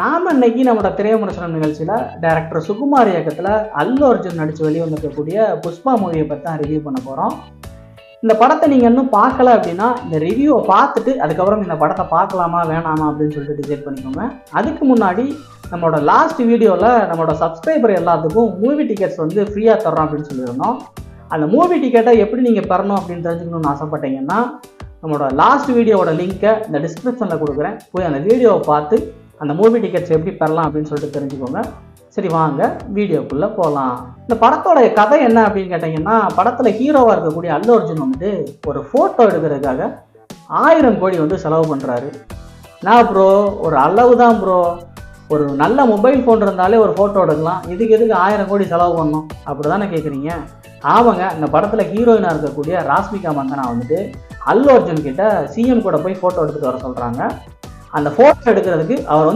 நாம இன்னைக்கு நம்மளோட திரைவிமர்சனம் நிகழ்ச்சியில டைரக்டர் சுகுமார் இயக்கத்துல அல்லு அர்ஜுன் நடிச்சு வெளிவந்திருக்கக்கூடிய புஷ்பா மூவியை பற்றி தான் ரிவ்யூ பண்ண போறோம். இந்த படத்தை நீங்க இன்னும் பார்க்கல அப்படின்னா இந்த ரிவ்யூவை பார்த்துட்டு அதுக்கப்புறம் இந்த படத்தை பார்க்கலாமா வேணாமா அப்படின்னு சொல்லிட்டு டிசைட் பண்ணிக்கோங்க. அதுக்கு முன்னாடி நம்மளோட லாஸ்ட் வீடியோவில் நம்மளோட சப்ஸ்கிரைபர் எல்லாத்துக்கும் மூவி டிக்கெட்ஸ் வந்து ஃப்ரீயாக தர்றோம் அப்படின்னு சொல்லியிருந்தோம். அந்த மூவி டிக்கெட்டை எப்படி நீங்கள் பெறணும் அப்படின்னு தெரிஞ்சுக்கணும்னு ஆசைப்பட்டீங்கன்னா நம்மளோட லாஸ்ட் வீடியோவோட லிங்க்கை இந்த டிஸ்கிரிப்ஷனில் கொடுக்குறேன். போய் அந்த வீடியோவை பார்த்து அந்த மூவி டிக்கெட்ஸ் எப்படி பெறலாம் அப்படின்னு சொல்லிட்டு தெரிஞ்சுக்கோங்க. சரி, வாங்க வீடியோக்குள்ளே போகலாம். இந்த படத்தோட கதை என்ன அப்படின்னு கேட்டிங்கன்னா, படத்தில் ஹீரோவாக இருக்கக்கூடிய அல்லு அர்ஜுன் வந்துட்டு ஒரு ஃபோட்டோ எடுக்கிறதுக்காக 1000 கோடி வந்து செலவு பண்ணுறாரு. நான் ப்ரோ ஒரு அளவு தான் ப்ரோ, ஒரு நல்ல மொபைல் ஃபோன் இருந்தாலே ஒரு ஃபோட்டோ எடுக்கலாம், இதுக்கு எதுக்கு 1000 கோடி செலவு பண்ணணும் அப்படி தானே கேட்குறீங்க? ஆமாங்க, இந்த படத்தில் ஹீரோயினாக இருக்கக்கூடிய ராஷ்மிகா மந்தனா வந்துட்டு அல்லு அர்ஜுன் கிட்ட சிஎம் கூட போய் ஃபோட்டோ எடுத்துகிட்டு வர சொல்கிறாங்க. அந்த ஃபோட்டோ எடுக்கிறதுக்கு அவர் வந்து